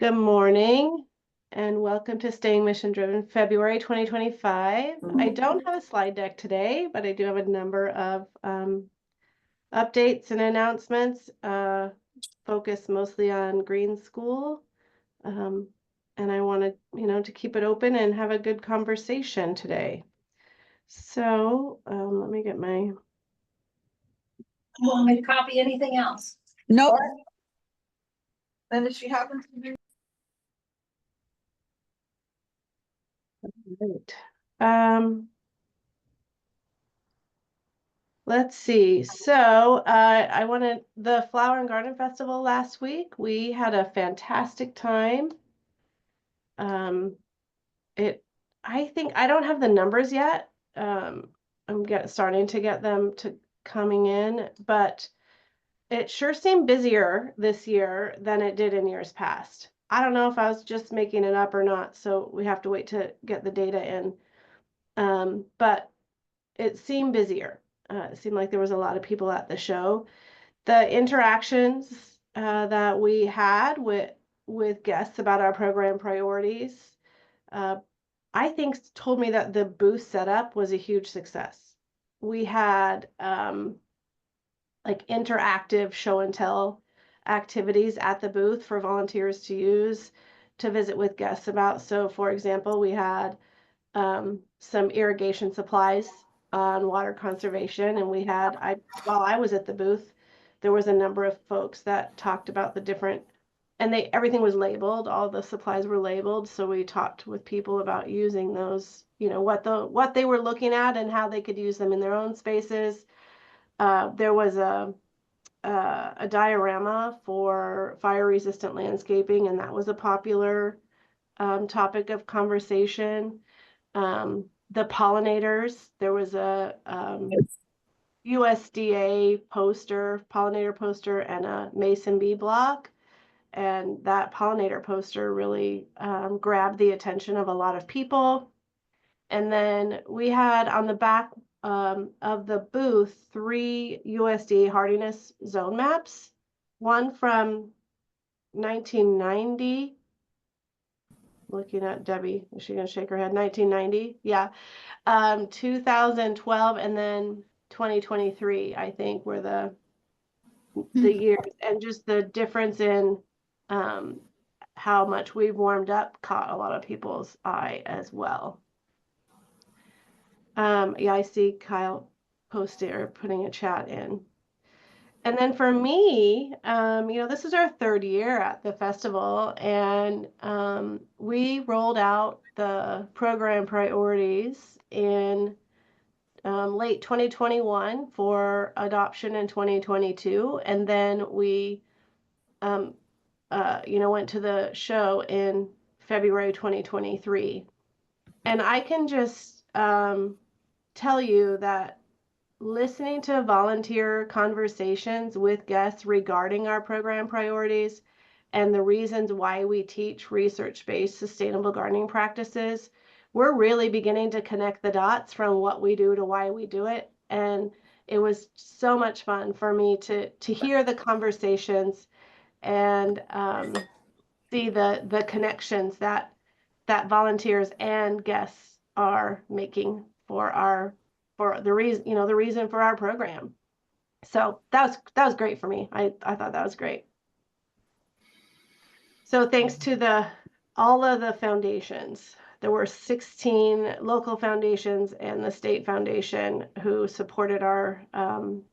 Good morning and welcome to Staying Mission Driven, February 2025. I don't have a slide deck today, but I do have a number of updates and announcements focused mostly on Green School. And I wanted, to keep it open and have a good conversation today. So let me get my... Want me to copy anything else? Nope. Then if she happens to be. Right. Let's see. So I wanted the Flower and Garden Festival last week. We had a fantastic time. I think I don't have the numbers yet. I'm starting to get them to coming in, but it sure seemed busier this year than it did in years past. I don't know if I was just making it up or not, so we have to wait to get the data in. But it seemed busier. It seemed like there was a lot of people at the show. The interactions that we had with guests about our program priorities, I think told me that the booth setup was a huge success. We had like interactive show and tell activities at the booth for volunteers to use to visit with guests about. So for example, we had some irrigation supplies on water conservation, and we had, while I was at the booth, there was a number of folks that talked about the different, and everything was labeled, all the supplies were labeled, so we talked with people about using those, what they were looking at and how they could use them in their own spaces. There was a diorama for fire resistant landscaping, and that was a popular topic of conversation. The pollinators, there was a USDA pollinator poster and a Mason bee block. And that pollinator poster really grabbed the attention of a lot of people. And then we had on the back of the booth 3 USDA hardiness zone maps, one from 1990. Looking at Debbie, is she gonna shake her head? 1990, yeah. 2012 and then 2023, I think, were the years, and just the difference in how much we've warmed up caught a lot of people's eye as well. Yeah, I see Kyle posting or putting a chat in. And then for me, this is our 3rd year at the festival, and we rolled out the program priorities in late 2021 for adoption in 2022, and then we, went to the show in February 2023. And I can just tell you that listening to volunteer conversations with guests regarding our program priorities and the reasons why we teach research-based sustainable gardening practices, we're really beginning to connect the dots from what we do to why we do it. And it was so much fun for me to hear the conversations and see the connections that volunteers and guests are making for the reason for our program. So that was great for me. I thought that was great. So thanks to all of the foundations. There were 16 local foundations and the state foundation who supported our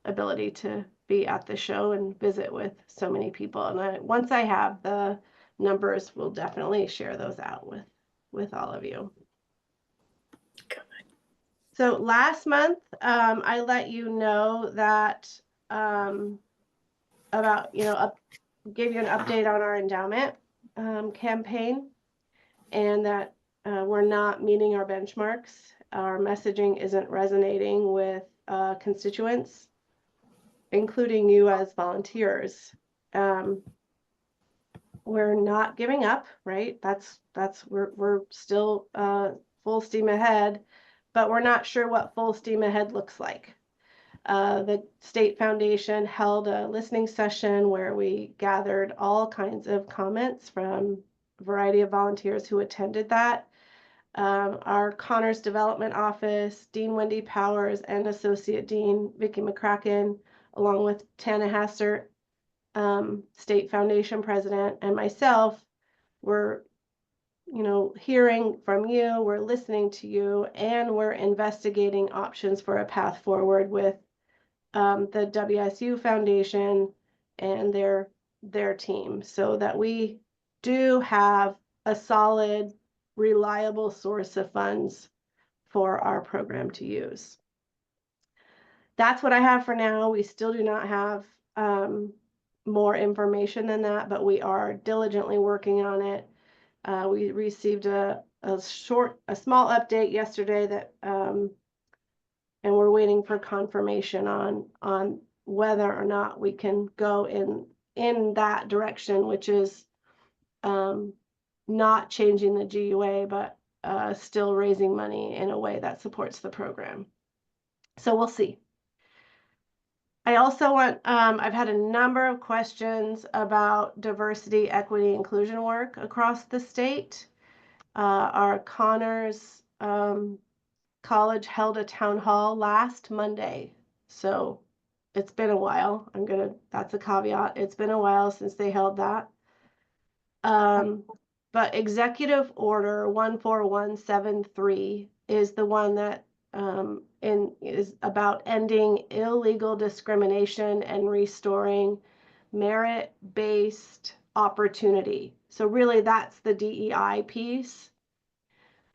ability to be at the show and visit with so many people. And once I have the numbers, we'll definitely share those out with all of you. So last month, I let you know that about, gave you an update on our endowment campaign, and that we're not meeting our benchmarks. Our messaging isn't resonating with constituents, including you as volunteers. We're not giving up, right? We're still full steam ahead, but we're not sure what full steam ahead looks like. The State Foundation held a listening session where we gathered all kinds of comments from variety of volunteers who attended that. Our Connors Development Office, Dean Wendy Powers, and Associate Dean Vicki McCracken, along with Tana Hassert, State Foundation President, and myself, were, hearing from you, we're listening to you, and we're investigating options for a path forward with the WSU Foundation and their team, so that we do have a solid, reliable source of funds for our program to use. That's what I have for now. We still do not have more information than that, but we are diligently working on it. We received a small update yesterday that and we're waiting for confirmation on whether or not we can go in that direction, which is not changing the GUA, but still raising money in a way that supports the program. So we'll see. I also want, I've had a number of questions about diversity, equity, inclusion work across the state. Our Connors College held a town hall last Monday, so it's been a while. That's a caveat. It's been a while since they held that. But Executive Order 14173 is the one that is about ending illegal discrimination and restoring merit-based opportunity. So really that's the DEI piece.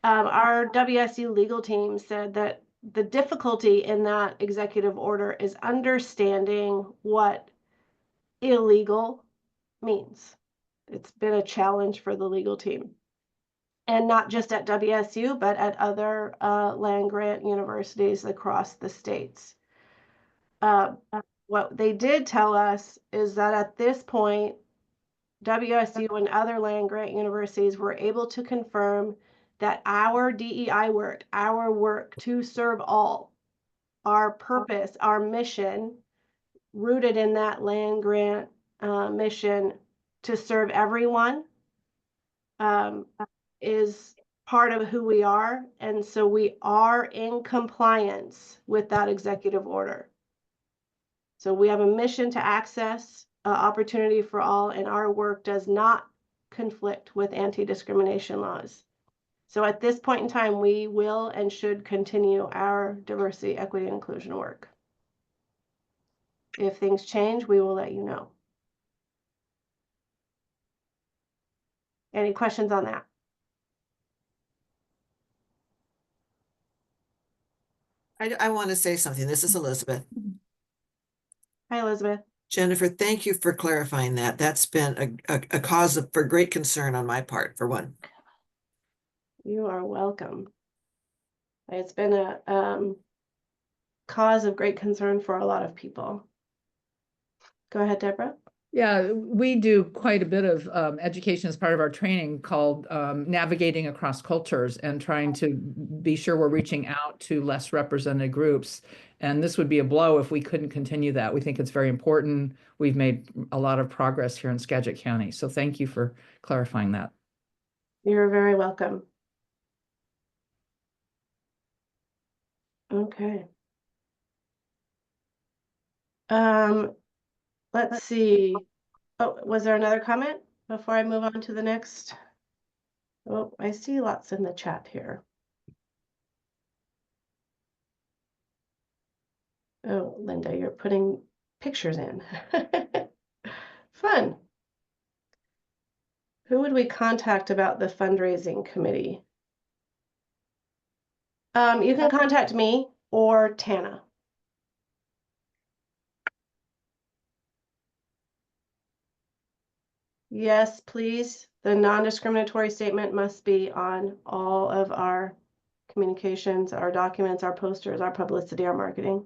Our WSU legal team said that the difficulty in that executive order is understanding what illegal means. It's been a challenge for the legal team. And not just at WSU, but at other land-grant universities across the states. What they did tell us is that at this point, WSU and other land-grant universities were able to confirm that our DEI work, our work to serve all, our purpose, our mission, rooted in that land-grant mission to serve everyone, is part of who we are. And so we are in compliance with that executive order. So we have a mission to access opportunity for all, and our work does not conflict with anti-discrimination laws. So at this point in time, we will and should continue our diversity, equity, and inclusion work. If things change, we will let you know. Any questions on that? I want to say something. This is Elizabeth. Hi, Elizabeth. Jennifer, thank you for clarifying that. That's been a cause for great concern on my part, for one. You are welcome. It's been a cause of great concern for a lot of people. Go ahead, Deborah. Yeah, we do quite a bit of education as part of our training called Navigating Across Cultures, and trying to be sure we're reaching out to less represented groups. And this would be a blow if we couldn't continue that. We think it's very important. We've made a lot of progress here in Skagit County. So thank you for clarifying that. You're very welcome. Okay. Let's see. Oh, was there another comment before I move on to the next? Oh, I see lots in the chat here. Oh, Linda, you're putting pictures in. Fun. Who would we contact about the fundraising committee? You can contact me or Tana. Yes, please. The non-discriminatory statement must be on all of our communications, our documents, our posters, our publicity, our marketing.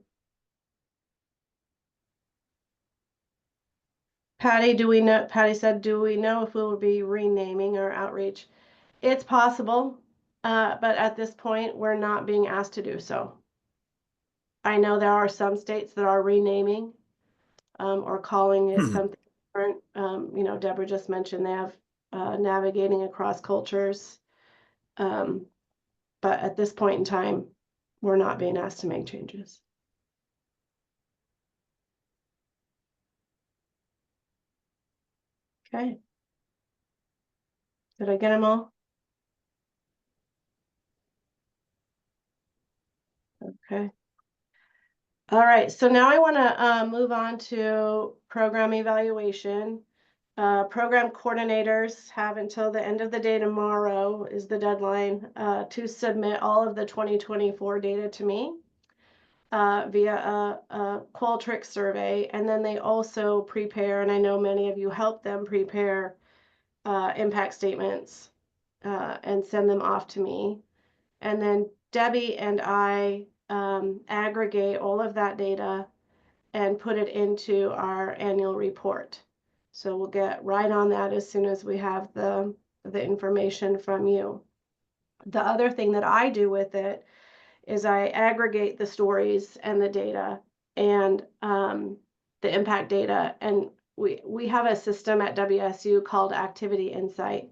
Patty, Patty said, do we know if we will be renaming our outreach? It's possible, but at this point, we're not being asked to do so. I know there are some states that are renaming or calling it something different. Deborah just mentioned they have navigating across cultures. But at this point in time, we're not being asked to make changes. Okay. Did I get them all? Okay. All right, so now I want to move on to program evaluation. Program coordinators have until the end of the day tomorrow is the deadline to submit all of the 2024 data to me via a Qualtrics survey. And then they also prepare, and I know many of you help them prepare impact statements and send them off to me. And then Debbie and I aggregate all of that data and put it into our annual report. So we'll get right on that as soon as we have the information from you. The other thing that I do with it is I aggregate the stories and the data and the impact data. And we have a system at WSU called Activity Insight.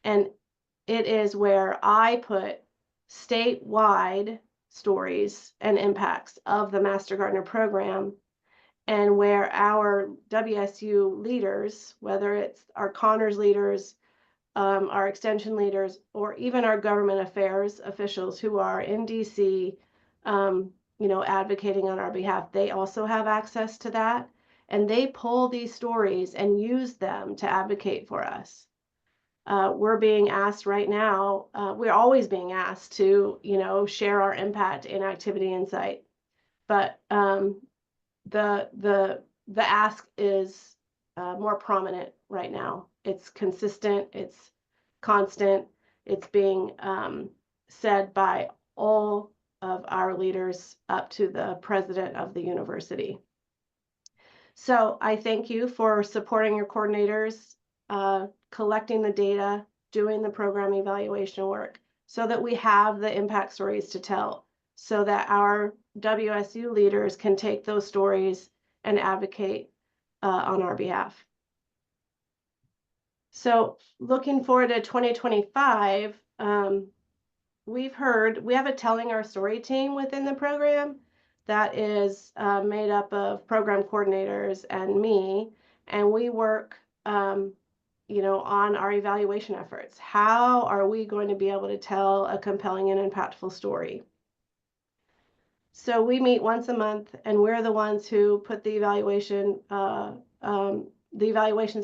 And it is where I put statewide stories and impacts of the Master Gardener program, and where our WSU leaders, whether it's our Connors leaders, our extension leaders, or even our government affairs officials who are in DC, advocating on our behalf, they also have access to that. And they pull these stories and use them to advocate for us. We're being asked right now, we're always being asked to, share our impact in Activity Insight. But the ask is more prominent right now. It's consistent, it's constant, it's being said by all of our leaders up to the president of the university. So I thank you for supporting your coordinators, collecting the data, doing the program evaluation work, so that we have the impact stories to tell, so that our WSU leaders can take those stories and advocate on our behalf. So looking forward to 2025, we have a Telling Our Story team within the program that is made up of program coordinators and me, and we work on our evaluation efforts. How are we going to be able to tell a compelling and impactful story? So we meet once a month, and we're the ones who put the evaluations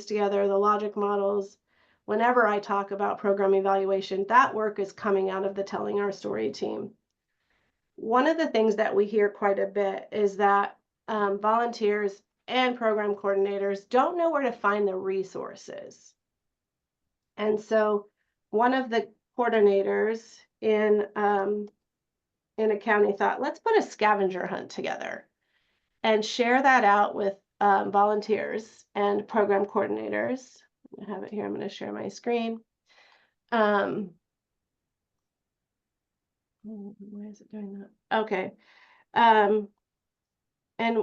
together, the logic models. Whenever I talk about program evaluation, that work is coming out of the Telling Our Story team. One of the things that we hear quite a bit is that volunteers and program coordinators don't know where to find the resources. And so one of the coordinators in a county thought, let's put a scavenger hunt together and share that out with volunteers and program coordinators. I have it here. I'm going to share my screen. Why is it doing that? Okay. And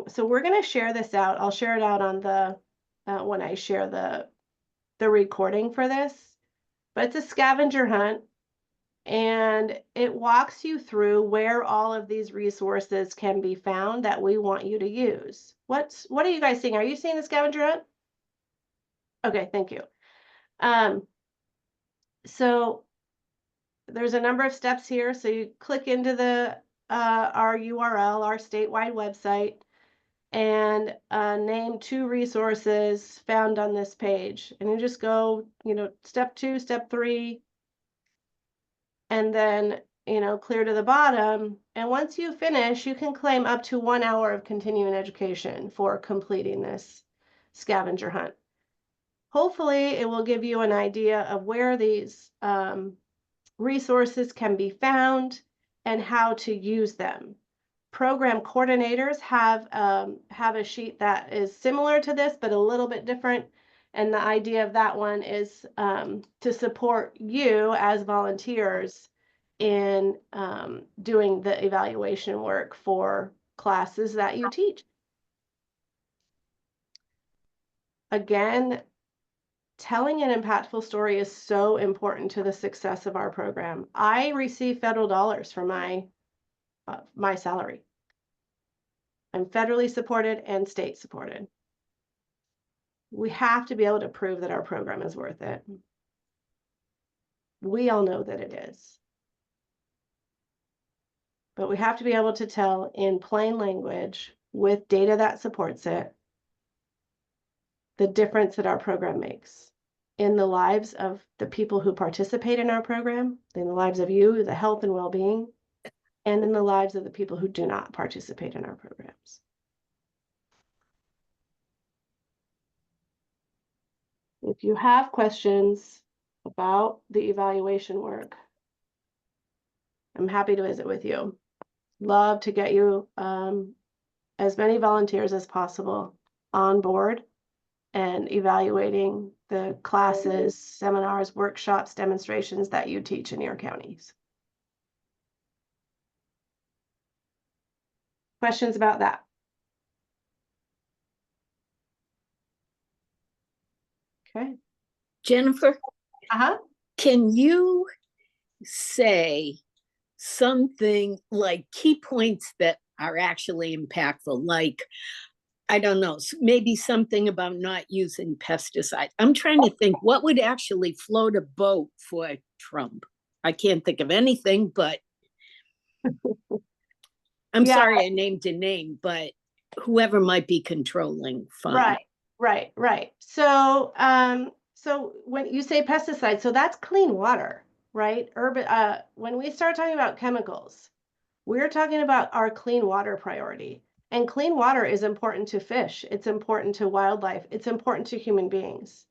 so we're going to share this out. I'll share it out on the when I share the recording for this. But it's a scavenger hunt, and it walks you through where all of these resources can be found that we want you to use. What are you guys seeing? Are you seeing the scavenger hunt? Okay, thank you. So there's a number of steps here. So you click into the our URL, our statewide website, and name 2 resources found on this page. And you just go, step 2, step 3, and then, clear to the bottom. And once you finish, you can claim up to 1 hour of continuing education for completing this scavenger hunt. Hopefully, it will give you an idea of where these resources can be found and how to use them. Program coordinators have a sheet that is similar to this, but a little bit different. And the idea of that one is to support you as volunteers in doing the evaluation work for classes that you teach. Again, telling an impactful story is so important to the success of our program. I receive federal dollars for my salary. I'm federally supported and state supported. We have to be able to prove that our program is worth it. We all know that it is. But we have to be able to tell in plain language with data that supports it, the difference that our program makes in the lives of the people who participate in our program, in the lives of you, the health and well-being, and in the lives of the people who do not participate in our programs. If you have questions about the evaluation work, I'm happy to visit with you. Love to get you as many volunteers as possible on board and evaluating the classes, seminars, workshops, demonstrations that you teach in your counties. Questions about that? Okay. Jennifer, Uh-huh. can you say something like key points that are actually impactful? Like, I don't know, maybe something about not using pesticides. I'm trying to think what would actually float a boat for Trump. I can't think of anything, but I'm Yeah. sorry I named a name, but whoever might be controlling, fine. Right. So, so when you say pesticides, so that's clean water, right? When we start talking about chemicals, we're talking about our clean water priority. And clean water is important to fish. It's important to wildlife. It's important to human beings.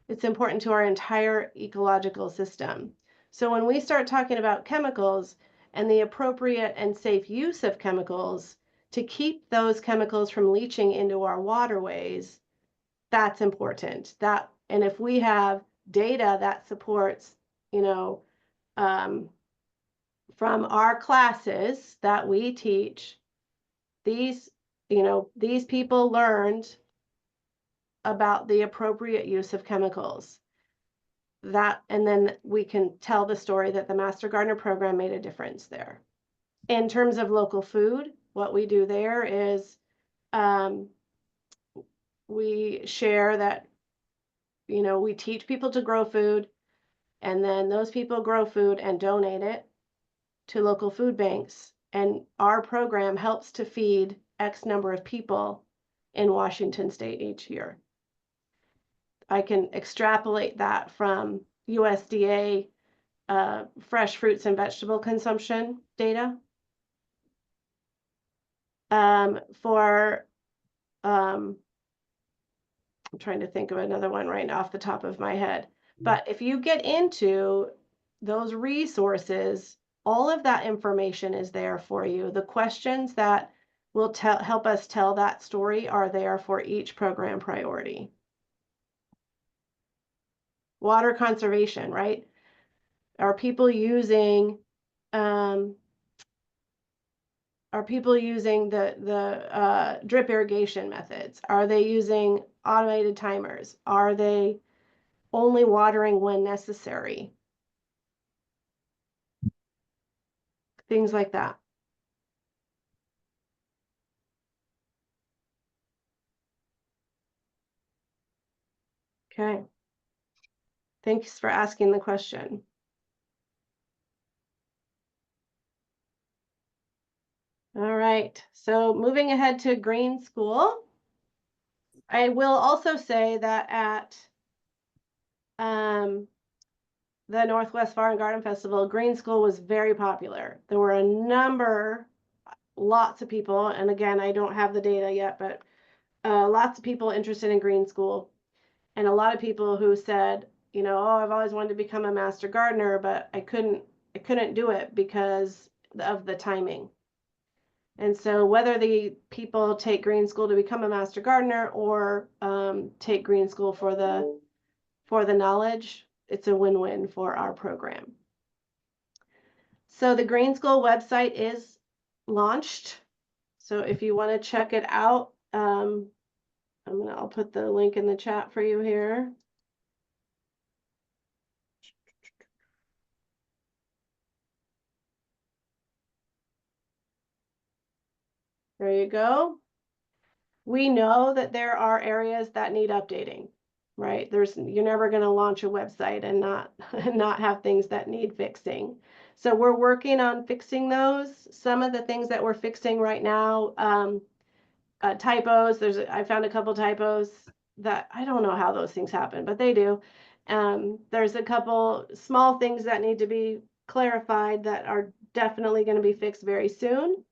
It's important to our entire ecological system. So when we start talking about chemicals and the appropriate and safe use of chemicals to keep those chemicals from leaching into our waterways, that's important. And if we have data that supports, from our classes that we teach, these people learned about the appropriate use of chemicals. And then we can tell the story that the Master Gardener program made a difference there. In terms of local food, what we do there is we share that, we teach people to grow food, and then those people grow food and donate it to local food banks. And our program helps to feed X number of people in Washington state each year. I can extrapolate that from USDA fresh fruits and vegetable consumption data. I'm trying to think of another one right off the top of my head. But if you get into those resources, all of that information is there for you. The questions that will help us tell that story are there for each program priority. Water conservation, right? Are people using the drip irrigation methods? Are they using automated timers? Are they only watering when necessary? Things like that. Okay. Thanks for asking the question. All right, so moving ahead to Green School. I will also say that at the Northwest Farm and Garden Festival, Green School was very popular. There were lots of people, and again, I don't have the data yet, but lots of people interested in Green School, and a lot of people who said, oh, I've always wanted to become a master gardener, but I couldn't do it because of the timing. And so whether the people take Green School to become a master gardener or take Green School for the knowledge, it's a win-win for our program. So the Green School website is launched. So if you want to check it out, I'll put the link in the chat for you here. There you go. We know that there are areas that need updating, right? You're never going to launch a website and not not have things that need fixing. So we're working on fixing those. Some of the things that we're fixing right now, typos. I found a couple typos that I don't know how those things happen, but they do. There's a couple small things that need to be clarified that are definitely going to be fixed very soon.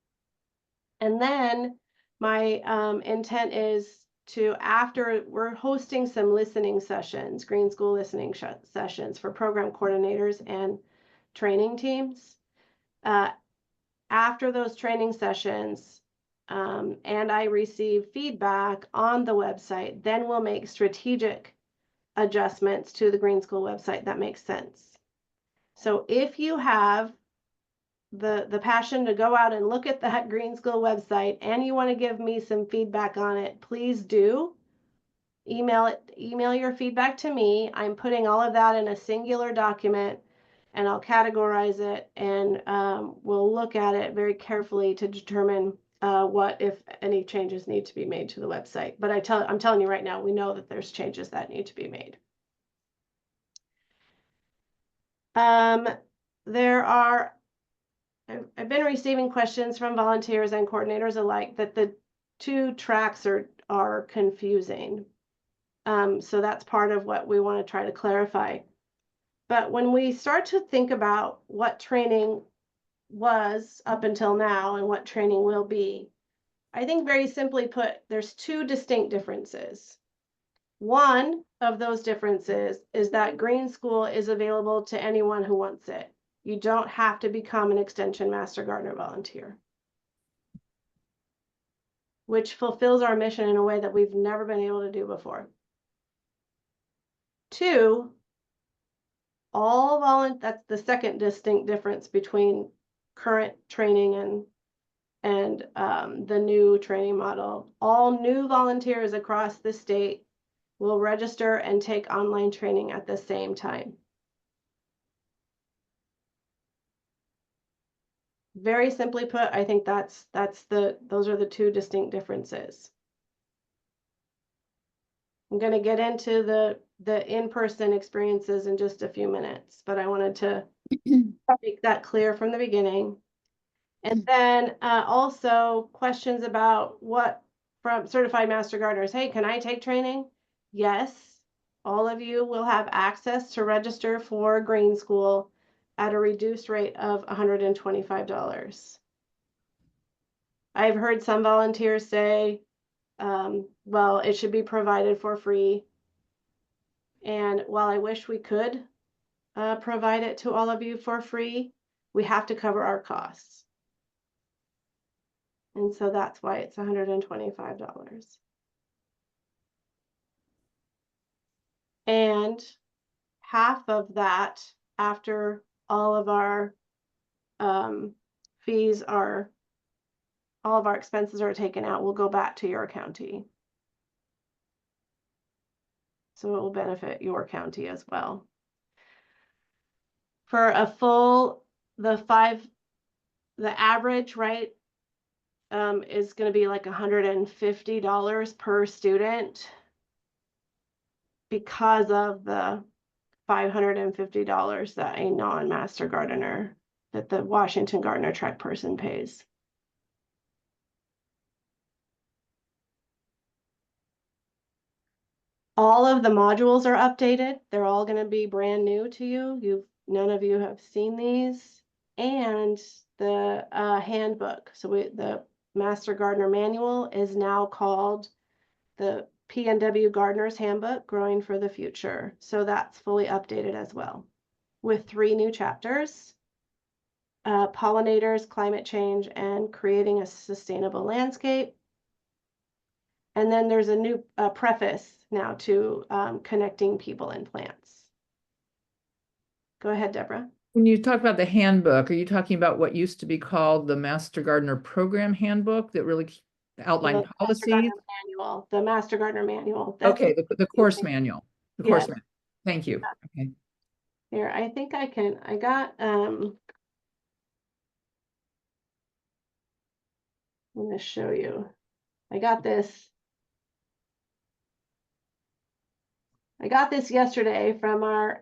And then my intent is to, after we're hosting some listening sessions, Green School listening sessions for program coordinators and training teams. After those training sessions, and I receive feedback on the website, then we'll make strategic adjustments to the Green School website that makes sense. So if you have the passion to go out and look at that Green School website and you want to give me some feedback on it, please do. Email your feedback to me. I'm putting all of that in a singular document, and I'll categorize it, and we'll look at it very carefully to determine what, if any, changes need to be made to the website. But I'm telling you right now, we know that there's changes that need to be made. I've been receiving questions from volunteers and coordinators alike that the two tracks are confusing. So that's part of what we want to try to clarify. But when we start to think about what training was up until now and what training will be, I think very simply put, there's two distinct differences. One of those differences is that Green School is available to anyone who wants it. You don't have to become an Extension Master Gardener volunteer, which fulfills our mission in a way that we've never been able to do before. Two, that's the second distinct difference between current training and the new training model. All new volunteers across the state will register and take online training at the same time. Very simply put, I think those are the two distinct differences. I'm going to get into the in-person experiences in just a few minutes, but I wanted to make that clear from the beginning. And then also questions about from certified master gardeners. Hey, can I take training? Yes, all of you will have access to register for Green School at a reduced rate of $125. I've heard some volunteers say, well, it should be provided for free. And while I wish we could provide it to all of you for free, we have to cover our costs. And so that's why it's $125. And half of that, after all of our fees all of our expenses are taken out, will go back to your county. So it will benefit your county as well. For a full, the average, right, is going to be like $150 per student because of the $550 that a non-master gardener, that the Washington Gardener Track person pays. All of the modules are updated. They're all going to be brand new to you. None of you have seen these. And the handbook. So the Master Gardener Manual is now called the PNW Gardener's Handbook, Growing for the Future. So that's fully updated as well, with 3 new chapters: pollinators, climate change, and creating a sustainable landscape. And then there's a new preface now to connecting people and plants. Go ahead, Deborah. When you talk about the handbook, are you talking about what used to be called the Master Gardener Program Handbook that really outlined policies? The Master Gardener Manual. That's Okay, the course manual. The course manual. Thank you. Okay. Here, I think I got I'm gonna show you. I got this. I got this yesterday from our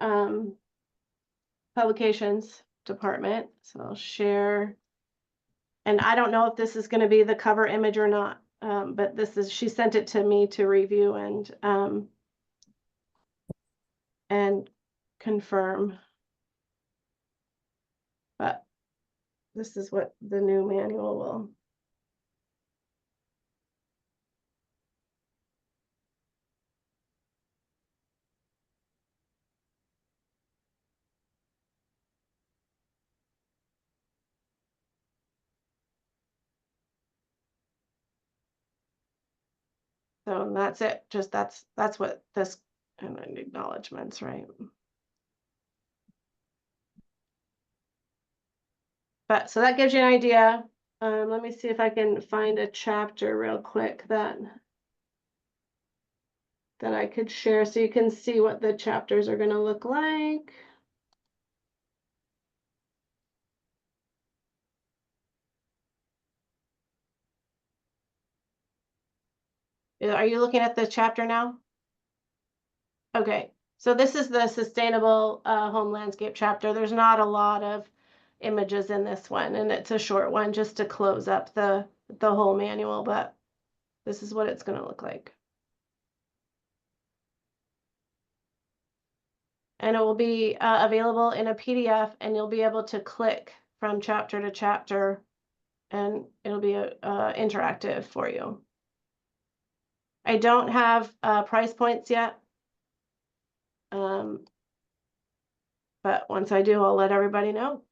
publications department. So I'll share. And I don't know if this is going to be the cover image or not. But she sent it to me to review and confirm. But this is what the new manual will. So that's it. Just that's what this, and then acknowledgements, right? But so that gives you an idea. Let me see if I can find a chapter real quick that I could share so you can see what the chapters are going to look like. Are you looking at the chapter now? Okay, so this is the sustainable home landscape chapter. There's not a lot of images in this one, and it's a short one just to close up the whole manual, but this is what it's going to look like. And it will be available in a PDF, and you'll be able to click from chapter to chapter, and it'll be interactive for you. I don't have price points yet. But once I do, I'll let everybody know.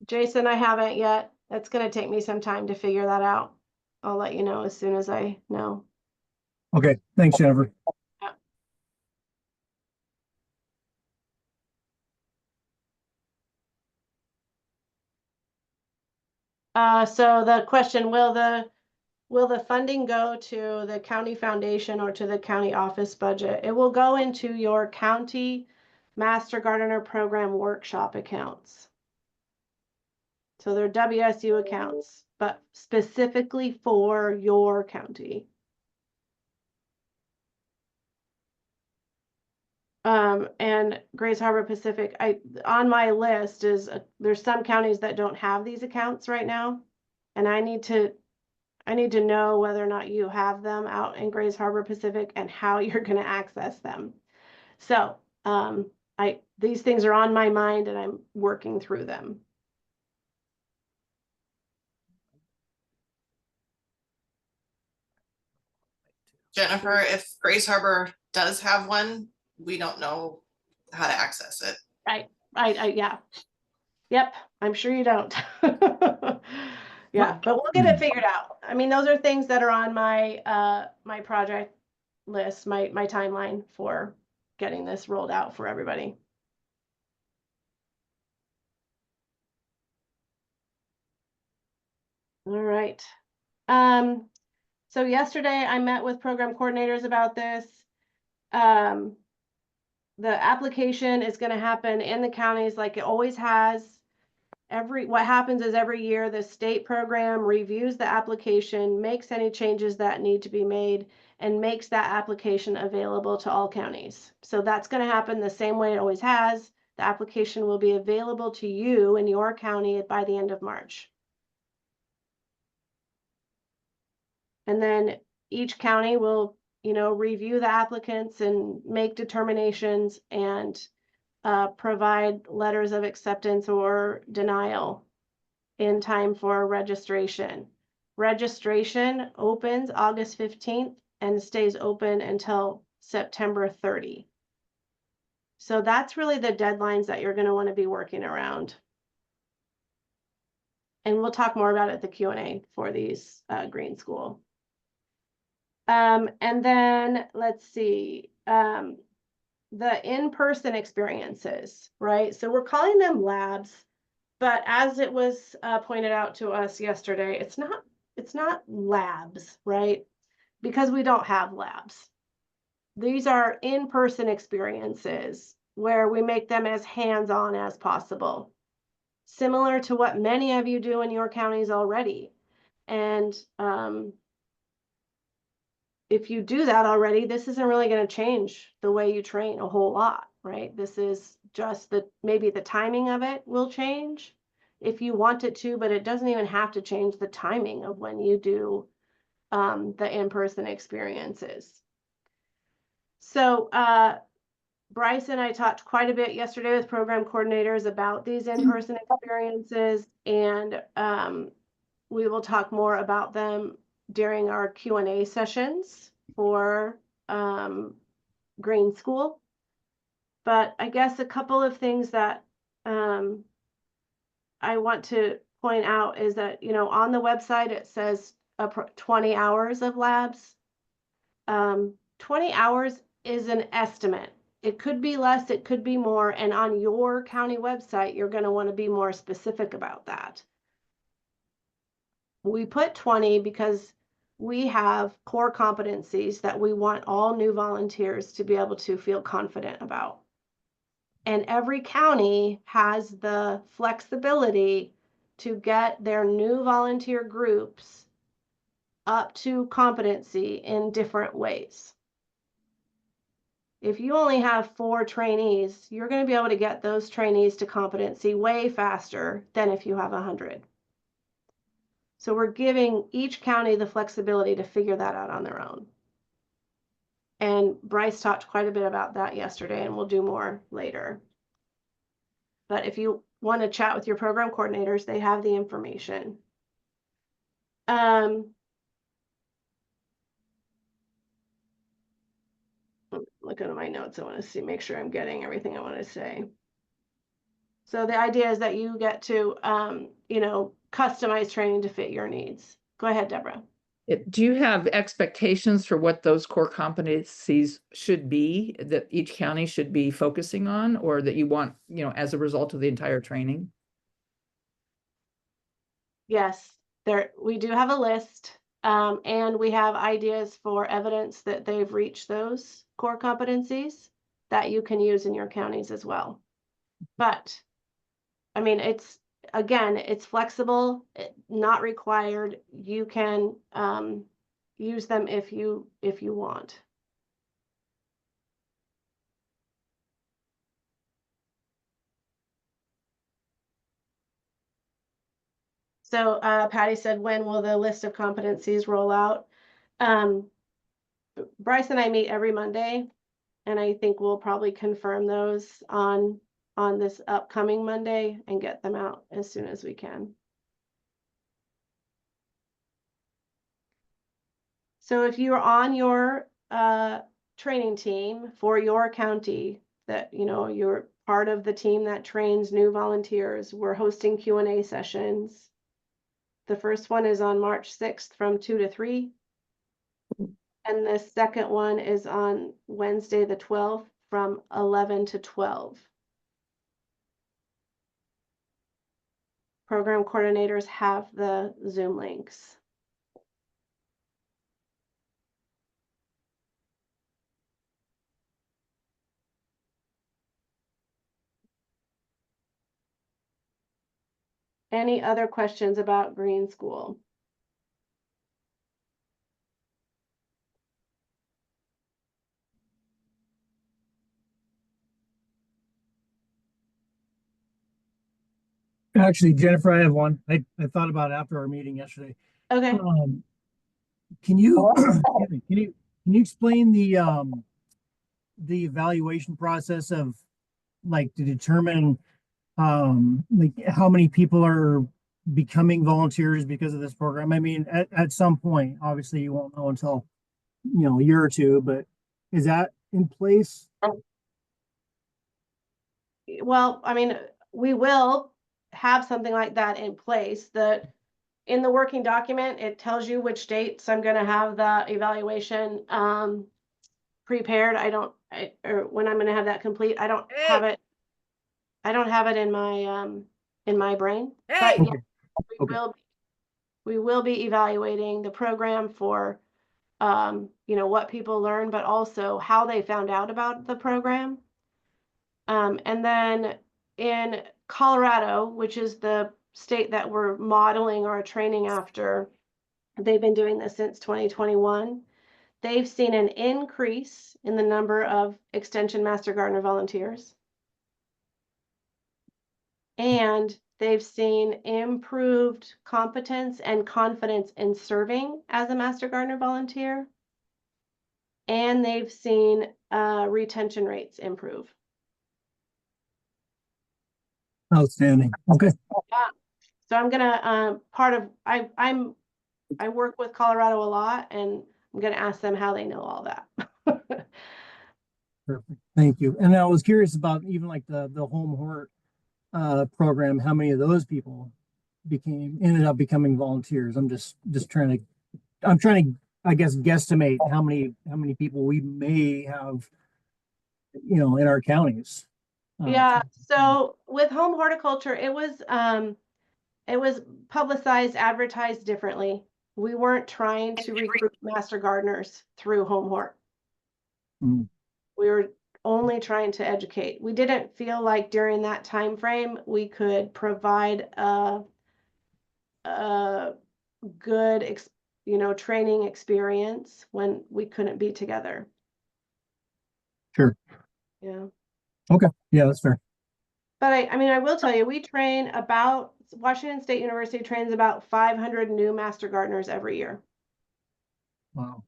Jason, I haven't yet. It's going to take me some time to figure that out. I'll let you know as soon as I know. Okay, thanks, Jennifer. So the question, will the funding go to the county foundation or to the county office budget? It will go into your county Master Gardener Program workshop accounts. So they're WSU accounts, but specifically for your county. And Grays Harbor Pacific, on my list is there's some counties that don't have these accounts right now, and I need to know whether or not you have them out in Grays Harbor Pacific and how you're going to access them. So these things are on my mind, and I'm working through them. Jennifer, if Grays Harbor does have one, we don't know how to access it. Yeah. Yep, I'm sure you don't. Yeah, but we'll get it figured out. I mean, those are things that are on my my project list, my timeline for getting this rolled out for everybody. All right. So yesterday I met with program coordinators about this. The application is going to happen in the counties like it always has. What happens is every year the state program reviews the application, makes any changes that need to be made, and makes that application available to all counties. So that's going to happen the same way it always has. The application will be available to you in your county by the end of March. And then each county will, review the applicants and make determinations and provide letters of acceptance or denial in time for registration. Registration opens August 15th and stays open until September 30. So that's really the deadlines that you're going to want to be working around. And we'll talk more about it at the Q&A for these Green School. And then let's see, the in-person experiences, right? So we're calling them labs, but as it was pointed out to us yesterday, it's not labs, right? Because we don't have labs. These are in-person experiences where we make them as hands-on as possible, similar to what many of you do in your counties already. And if you do that already, this isn't really going to change the way you train a whole lot, right? This is just maybe the timing of it will change if you want it to, but it doesn't even have to change the timing of when you do the in-person experiences. So Bryce and I talked quite a bit yesterday with program coordinators about these in-person experiences, and we will talk more about them during our Q&A sessions for Green School. But I guess a couple of things that I want to point out is that, you know, on the website, it says 20 hours of labs. 20 hours is an estimate. It could be less, it could be more. And on your county website, you're going to want to be more specific about that. We put 20 because we have core competencies that we want all new volunteers to be able to feel confident about. And every county has the flexibility to get their new volunteer groups up to competency in different ways. If you only have 4 trainees, you're going to be able to get those trainees to competency way faster than if you have 100. So we're giving each county the flexibility to figure that out on their own. And Bryce talked quite a bit about that yesterday, and we'll do more later. But if you want to chat with your program coordinators, they have the information. Looking at my notes, I want to see, make sure I'm getting everything I want to say. So the idea is that you get to, you know, customize training to fit your needs. Go ahead, Deborah. Do you have expectations for what those core competencies should be that each county should be focusing on, or that you want, you know, as a result of the entire training? Yes, we do have a list, and we have ideas for evidence that they've reached those core competencies that you can use in your counties as well. But I mean, it's flexible, not required. You can use them if you want. So Patty said, when will the list of competencies roll out? Bryce and I meet every Monday, and I think we'll probably confirm those on this upcoming Monday and get them out as soon as we can. So if you're on your training team for your county, that, you know, you're part of the team that trains new volunteers, we're hosting Q&A sessions. The first one is on March 6th from 2 to 3. And the second one is on Wednesday, the 12th from 11 to 12. Program coordinators have the Zoom links. Any other questions about Green School? Actually, Jennifer, I have one. I thought about it after our meeting yesterday. Okay. Can you, excuse me, can you explain the evaluation process of, like, to determine like how many people are becoming volunteers because of this program? I mean, at some point, obviously you won't know until, you know, a year or two, but is that in place? Well, I mean, we will have something like that in place. In the working document, it tells you which dates I'm going to have the evaluation prepared. Or when I'm going to have that complete. I don't have it. I don't have it in my brain. But yeah, we will be evaluating the program for you know, what people learn, but also how they found out about the program. And then in Colorado, which is the state that we're modeling our training after, they've been doing this since 2021. They've seen an increase in the number of Extension Master Gardener volunteers. And they've seen improved competence and confidence in serving as a Master Gardener volunteer. And they've seen retention rates improve. Outstanding. Okay. So I'm gonna I work with Colorado a lot, and I'm gonna ask them how they know all that. Perfect. Thank you. And I was curious about even like the home hort program, how many of those people ended up becoming volunteers. I'm just trying to, I guess, guesstimate how many people we may have, you know, in our counties. Yeah, so with home horticulture, it was publicized, advertised differently. We weren't trying to recruit master gardeners through home hort. Mm. We were only trying to educate. We didn't feel like during that time frame we could provide a good you know, training experience when we couldn't be together. Sure. Yeah. Okay. Yeah, that's fair. But I mean, I will tell you, Washington State University trains about 500 new master gardeners every year. Wow.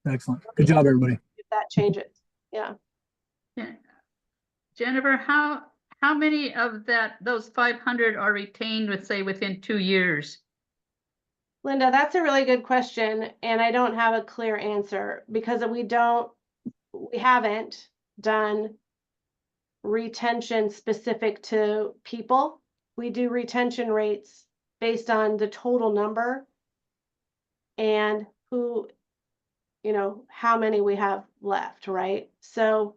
Excellent. Good job, everybody. If that changes. Yeah. Yeah. Jennifer, how many of those 500 are retained with, say, within 2 years? Linda, that's a really good question. And I don't have a clear answer because we haven't done retention specific to people. We do retention rates based on the total number and who, you know, how many we have left, right? So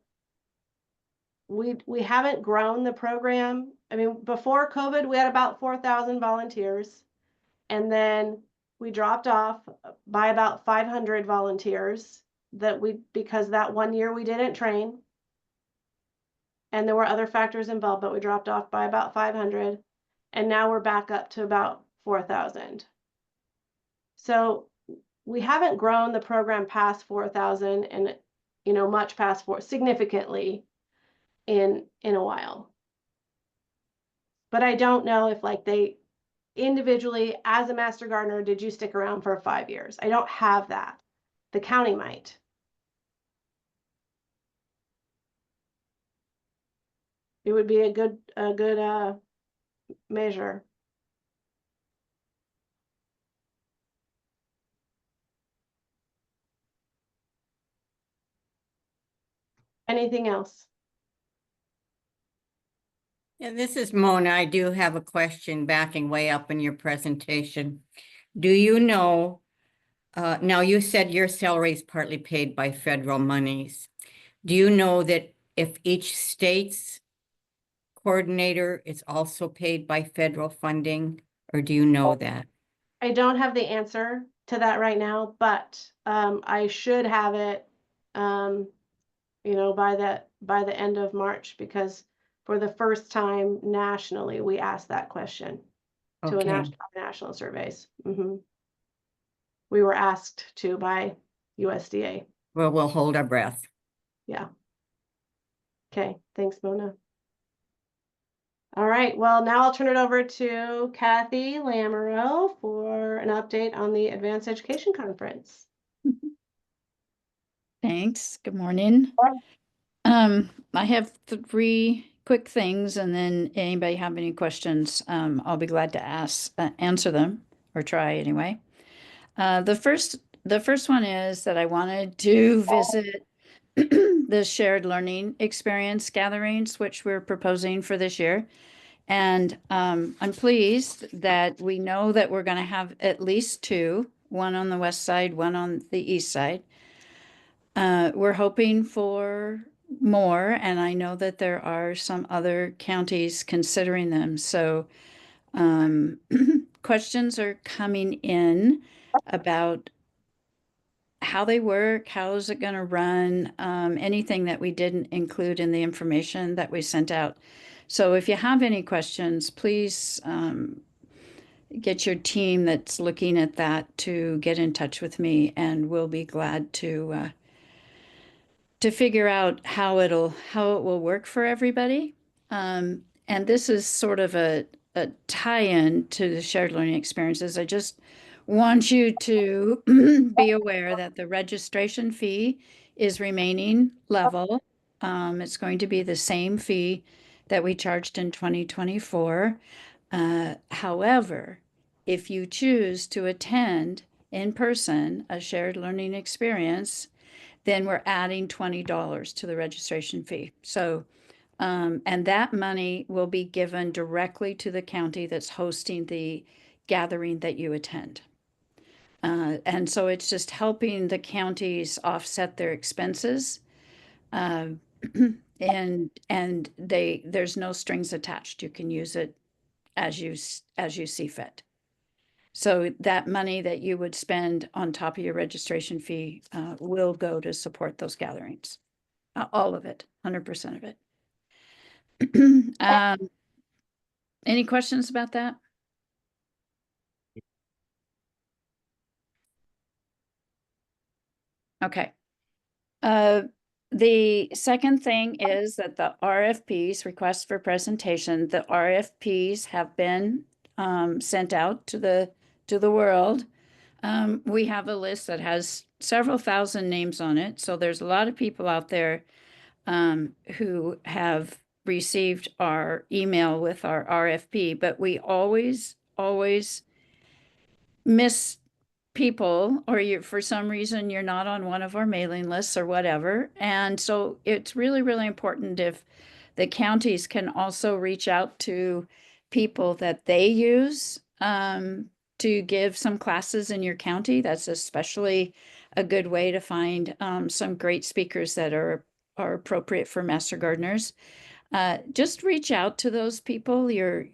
we haven't grown the program. I mean, before COVID, we had about 4,000 volunteers, and then we dropped off by about 500 volunteers because that one year we didn't train. And there were other factors involved, but we dropped off by about 500. And now we're back up to about 4,000. So we haven't grown the program past 4,000 and, you know, much past significantly in a while. But I don't know if like they individually as a master gardener, did you stick around for 5 years? I don't have that. The county might. It would be a good measure. Anything else? Yeah, this is Mona. I do have a question backing way up in your presentation. Do you know, now you said your salary is partly paid by federal monies. Do you know that if each state's coordinator is also paid by federal funding, or do you know that? I don't have the answer to that right now, but I should have it, you know, by the end of March, because for the first time nationally, we asked that question to Okay. national surveys. We were asked to by USDA. Well, we'll hold our breath. Yeah. Okay, thanks, Mona. All right, well, now I'll turn it over to Kathy Lamoureux for an update on the Advanced Education Conference. Thanks. Good morning. I have 3 quick things, and then anybody have any questions, I'll be glad to answer them, or try anyway. The first one is that I wanted to visit the shared learning experience gatherings, which we're proposing for this year. And I'm pleased that we know that we're going to have at least 2, one on the west side, one on the east side. We're hoping for more, and I know that there are some other counties considering them. So questions are coming in about how they work, how is it going to run, anything that we didn't include in the information that we sent out. So if you have any questions, please get your team that's looking at that to get in touch with me, and we'll be glad to figure out how it will work for everybody. And this is sort of a tie-in to the shared learning experiences. I just want you to be aware that the registration fee is remaining level. It's going to be the same fee that we charged in 2024. However, if you choose to attend in person a shared learning experience, then we're adding $20 to the registration fee. So, and that money will be given directly to the county that's hosting the gathering that you attend. And so it's just helping the counties offset their expenses. And there's no strings attached. You can use it as you see fit. So that money that you would spend on top of your registration fee will go to support those gatherings. All of it, 100% of it. Any questions about that? Okay. The second thing is that the RFPs, requests for presentation, the RFPs have been sent out to the world. We have a list that has several thousand names on it. So there's a lot of people out there who have received our email with our RFP, but we always miss people, or for some reason you're not on one of our mailing lists or whatever. And so it's really, really important if the counties can also reach out to people that they use to give some classes in your county. That's especially a good way to find some great speakers that are appropriate for Master Gardeners. Just reach out to those people, your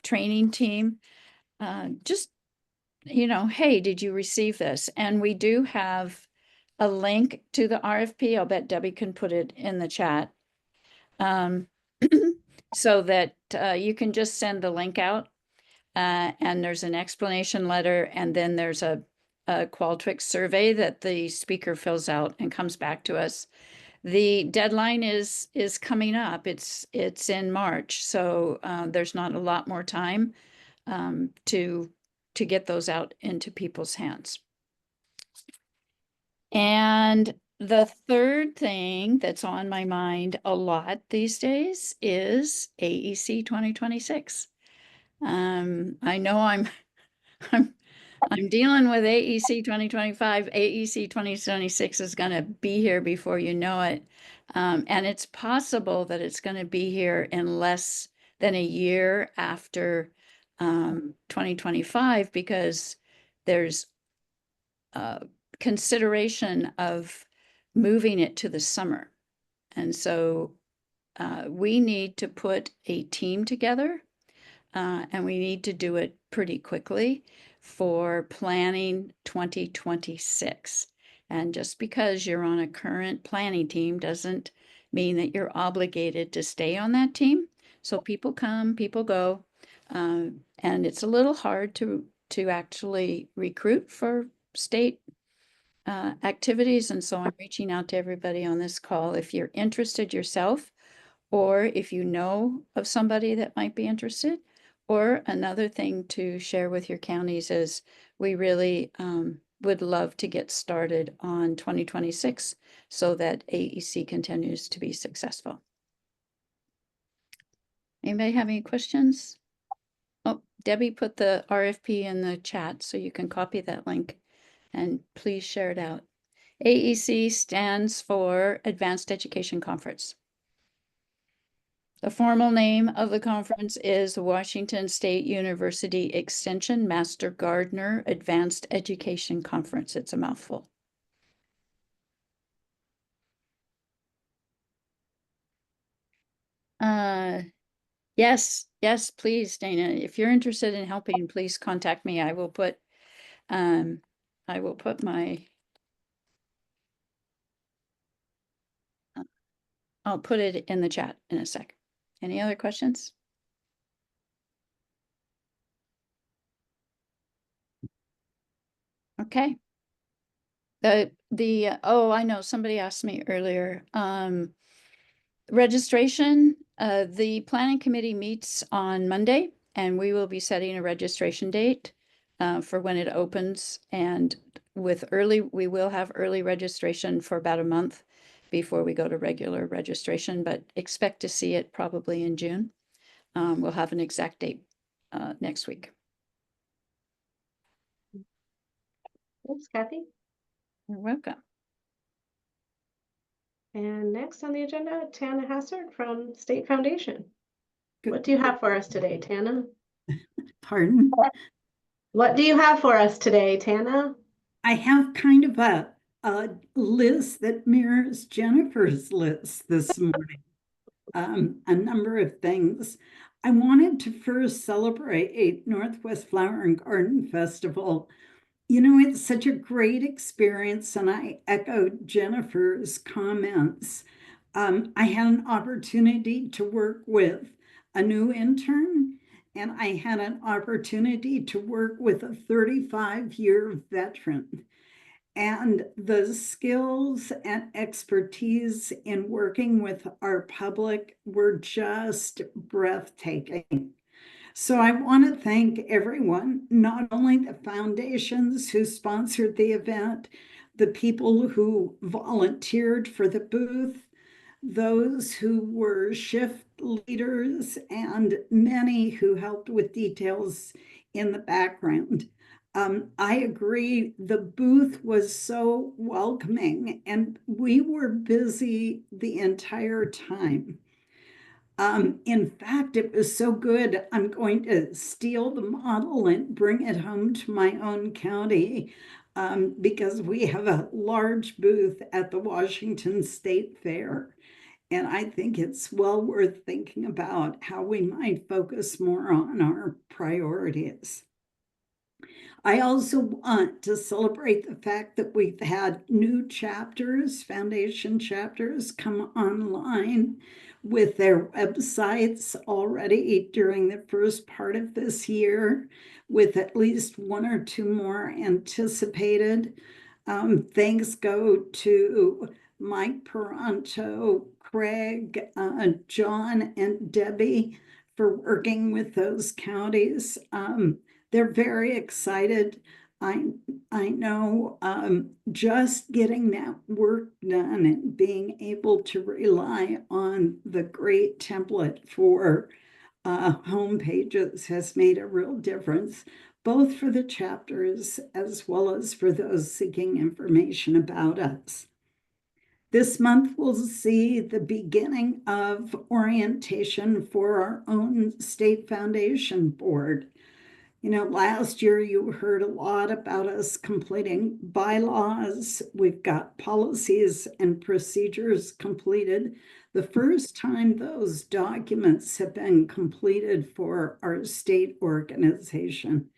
training team. Just, hey, did you receive this? And we do have a link to the RFP. I'll bet Debbie can put it in the chat. So that you can just send the link out. And there's an explanation letter, and then there's a Qualtrics survey that the speaker fills out and comes back to us. The deadline is coming up. It's in March, so there's not a lot more time to get those out into people's hands. And the third thing that's on my mind a lot these days is AEC 2026. I know I'm dealing with AEC 2025. AEC 2026 is going to be here before you know it. And it's possible that it's going to be here in less than a year after 2025, because there's consideration of moving it to the summer. And so we need to put a team together. And we need to do it pretty quickly for planning 2026. And just because you're on a current planning team doesn't mean that you're obligated to stay on that team. So people come, people go, and it's a little hard to actually recruit for state activities. And so I'm reaching out to everybody on this call. If you're interested yourself, or if you know of somebody that might be interested. Or another thing to share with your counties is we really would love to get started on 2026 so that AEC continues to be successful. Anybody have any questions? Oh, Debbie put the RFP in the chat, so you can copy that link and please share it out. AEC stands for Advanced Education Conference. The formal name of the conference is Washington State University Extension Master Gardener Advanced Education Conference. It's a mouthful. Yes, yes, please, Dana. If you're interested in helping, please contact me. I will put my I'll put it in the chat in a sec. Any other questions? Okay. Oh, I know, somebody asked me earlier, registration, the planning committee meets on Monday and we will be setting a registration date for when it opens, and we will have early registration for about a month before we go to regular registration, but expect to see it probably in June. We'll have an exact date next week. Thanks, Kathy. You're welcome. And next on the agenda, Tana Hassard from State Foundation. What do you have for us today, Tana? Pardon? What do you have for us today, Tana? I have kind of a list that mirrors Jennifer's list this morning. A number of things. I wanted to first celebrate Northwest Flower and Garden Festival. You know, it's such a great experience, and I echoed Jennifer's comments. I had an opportunity to work with a new intern, and I had an opportunity to work with a 35-year veteran. And the skills and expertise in working with our public were just breathtaking. So I want to thank everyone, not only the foundations who sponsored the event, the people who volunteered for the booth, those who were shift leaders, and many who helped with details in the background. I agree, the booth was so welcoming and we were busy the entire time. In fact, it was so good, I'm going to steal the model and bring it home to my own county because we have a large booth at the Washington State Fair. And I think it's well worth thinking about how we might focus more on our priorities. I also want to celebrate the fact that we've had new chapters, foundation chapters, come online with their websites already during the first part of this year, with at least one or two more anticipated. Thanks go to Mike Peranto, Craig, John, and Debbie for working with those counties. They're very excited. I know just getting that work done and being able to rely on the great template for home pages has made a real difference, both for the chapters as well as for those seeking information about us. This month, we'll see the beginning of orientation for our own State Foundation Board. You know, last year you heard a lot about us completing bylaws. We've got policies and procedures completed. The first time those documents have been completed for our state organization.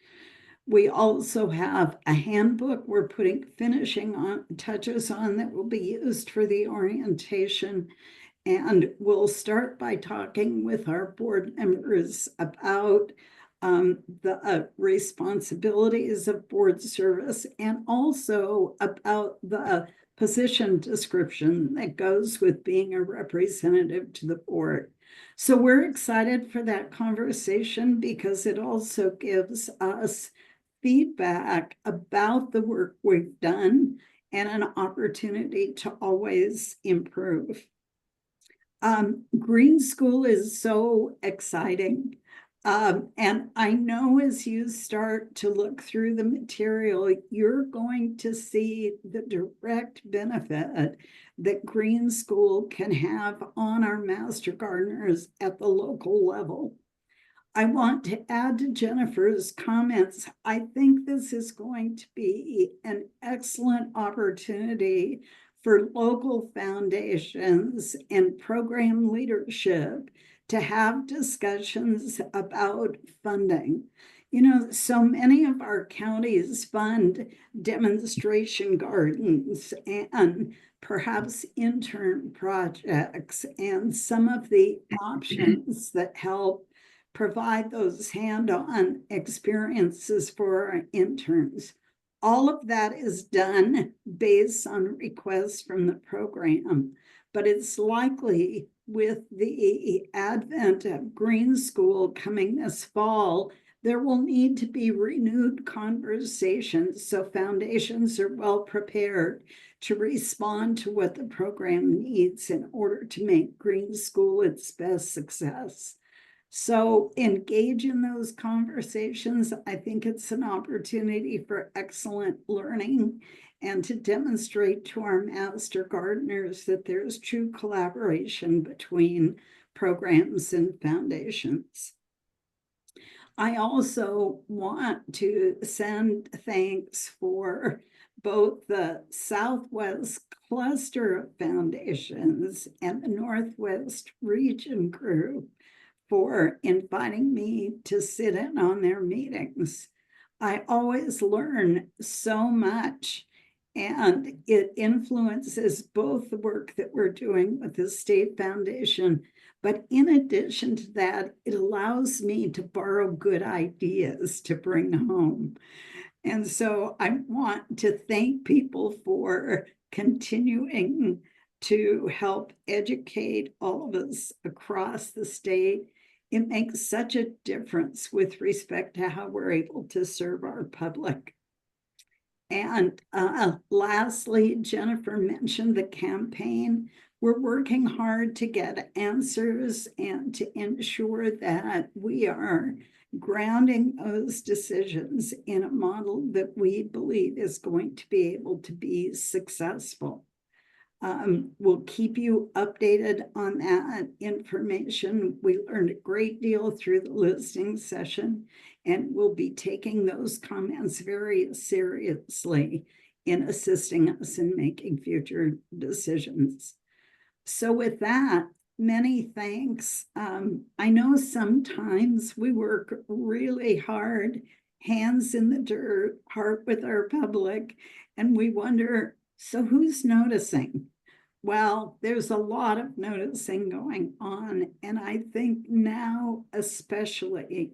We also have a handbook we're putting finishing on touches on that will be used for the orientation. And we'll start by talking with our board members about the responsibilities of board service and also about the position description that goes with being a representative to the board. So we're excited for that conversation because it also gives us feedback about the work we've done and an opportunity to always improve. Green School is so exciting. And I know as you start to look through the material, you're going to see the direct benefit that Green School can have on our master gardeners at the local level. I want to add to Jennifer's comments. I think this is going to be an excellent opportunity for local foundations and program leadership to have discussions about funding. You know, so many of our counties fund demonstration gardens and perhaps intern projects and some of the options that help provide those hand-on experiences for our interns. All of that is done based on requests from the program, but it's likely with the advent of Green School coming this fall, there will need to be renewed conversations so foundations are well prepared to respond to what the program needs in order to make Green School its best success. So engage in those conversations. I think it's an opportunity for excellent learning and to demonstrate to our master gardeners that there's true collaboration between programs and foundations. I also want to send thanks for both the Southwest Cluster of Foundations and the Northwest Region Group for inviting me to sit in on their meetings. I always learn so much, and it influences both the work that we're doing with the State Foundation, but in addition to that, it allows me to borrow good ideas to bring home. And so I want to thank people for continuing to help educate all of us across the state. It makes such a difference with respect to how we're able to serve our public. And lastly, Jennifer mentioned the campaign. We're working hard to get answers and to ensure that we are grounding those decisions in a model that we believe is going to be able to be successful. We'll keep you updated on that information. We learned a great deal through the listening session, and we'll be taking those comments very seriously in assisting us in making future decisions. So with that, many thanks. I know sometimes we work really hard, hands in the dirt, heart with our public, and we wonder, so who's noticing? Well, there's a lot of noticing going on, and I think now especially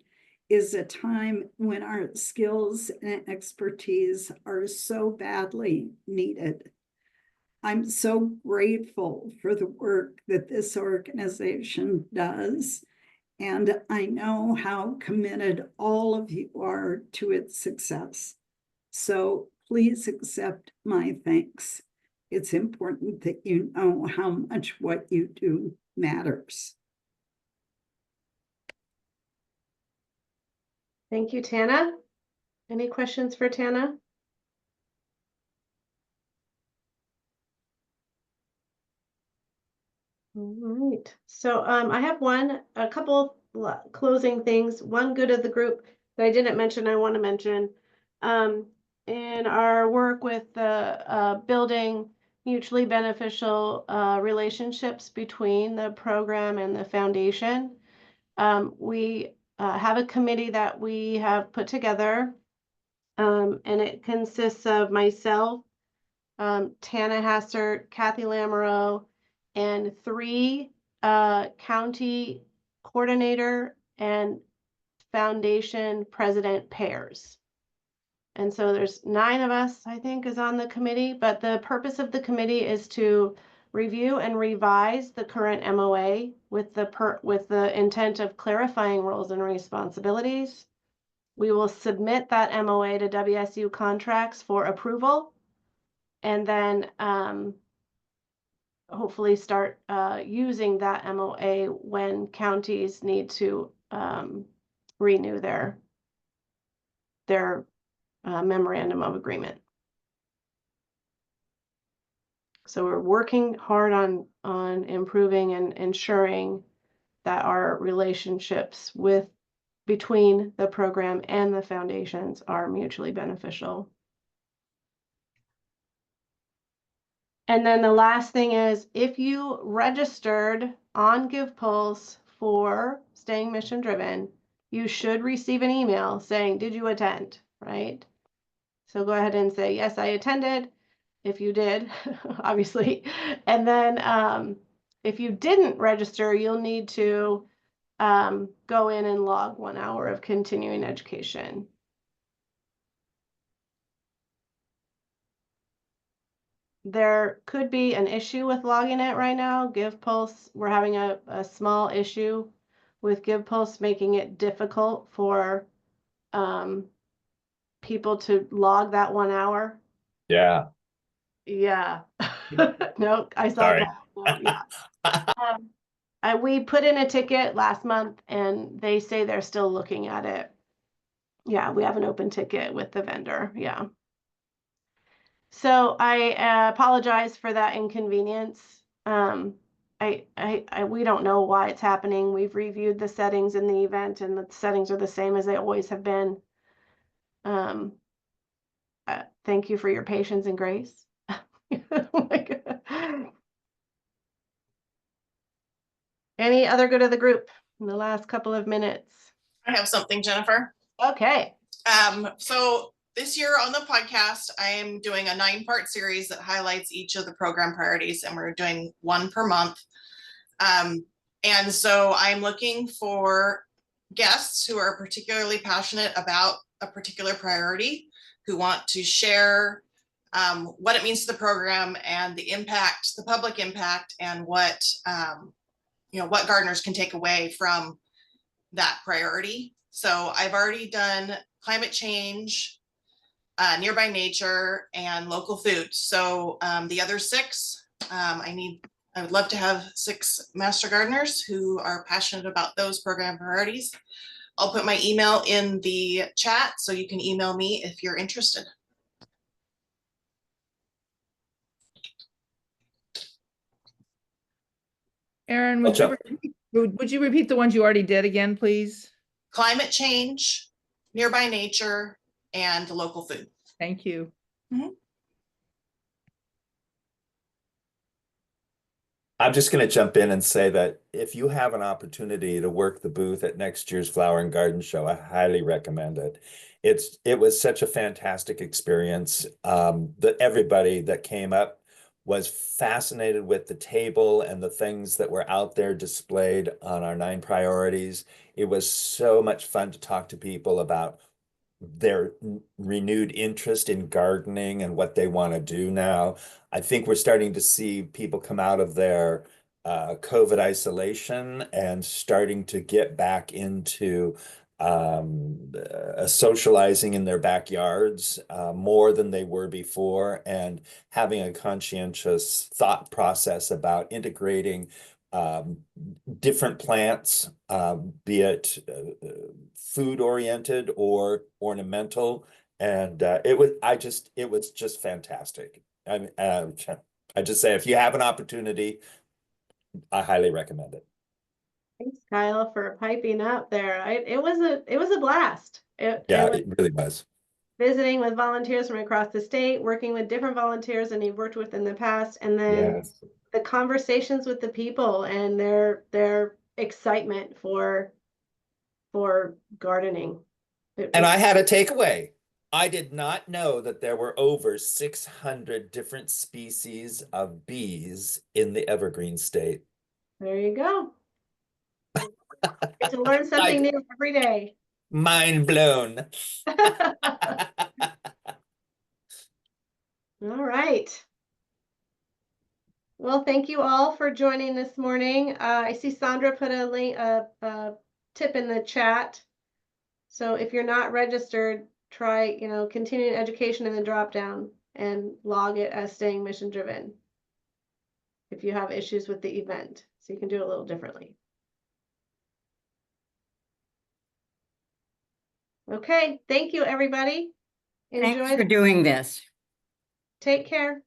is a time when our skills and expertise are so badly needed. I'm so grateful for the work that this organization does, and I know how committed all of you are to its success. So please accept my thanks. It's important that you know how much what you do matters. Thank you, Tana. Any questions for Tana? All right. So I have a couple closing things. One good of the group that I didn't mention, I want to mention. In our work with the building mutually beneficial relationships between the program and the foundation, we have a committee that we have put together, and it consists of myself, Tana Hassert, Kathy Lamoureux, and 3 county coordinator and foundation president pairs. And so there's 9 of us, I think, is on the committee, but the purpose of the committee is to review and revise the current MOA with the intent of clarifying roles and responsibilities. We will submit that MOA to WSU Contracts for approval, and then hopefully start using that MOA when counties need to renew their memorandum of agreement. So we're working hard on improving and ensuring that our relationships between the program and the foundations are mutually beneficial. And then the last thing is, if you registered on GivePulse for Staying Mission Driven, you should receive an email saying, did you attend, right? So go ahead and say, yes, I attended, if you did, obviously. And then if you didn't register, you'll need to go in and log 1 hour of continuing education. There could be an issue with logging it right now. GivePulse, we're having a small issue with GivePulse, making it difficult for people to log that 1 hour. Yeah. Yeah. No, I saw Sorry. that. No, yeah. We put in a ticket last month and they say they're still looking at it. Yeah, we have an open ticket with the vendor. Yeah. So I apologize for that inconvenience. We don't know why it's happening. We've reviewed the settings in the event and the settings are the same as they always have been. Thank you for your patience and grace. Oh my God. Any other good of the group in the last couple of minutes? I have something, Jennifer. Okay. So this year on the podcast, I am doing a 9-part series that highlights each of the program priorities, and we're doing 1 per month. And so I'm looking for guests who are particularly passionate about a particular priority, who want to share what it means to the program and the impact, the public impact, and what what gardeners can take away from that priority. So I've already done climate change, nearby nature, and local food. So the other 6, I would love to have 6 master gardeners who are passionate about those program priorities. I'll put my email in the chat so you can email me if you're interested. Erin, would you repeat the ones you already did again, please? Climate change, nearby nature, and local food. Thank you. Mm-hmm. I'm just going to jump in and say that if you have an opportunity to work the booth at next year's Flower and Garden Show, I highly recommend it. It was such a fantastic experience. That everybody that came up was fascinated with the table and the things that were out there displayed on our 9 priorities. It was so much fun to talk to people about their renewed interest in gardening and what they want to do now. I think we're starting to see people come out of their COVID isolation and starting to get back into socializing in their backyards more than they were before, and having a conscientious thought process about integrating different plants, be it food oriented or ornamental. And it was just fantastic. I just say, if you have an opportunity, I highly recommend it. Thanks, Kyle, for piping up there. It was a blast. It really was. Visiting with volunteers from across the state, working with different volunteers than you've worked with in the past, and then the conversations with the people and their excitement for gardening. And I had a takeaway. I did not know that there were over 600 different species of bees in the Evergreen State. There you go. Get to learn something new every day. Mind blown. All right. Well, thank you all for joining this morning. I see Sandra put a link, a tip in the chat. So if you're not registered, try, continuing education in the drop down and log it as Staying Mission Driven if you have issues with the event. So you can do it a little differently. Okay, thank you, everybody. Thanks for doing this. Take care.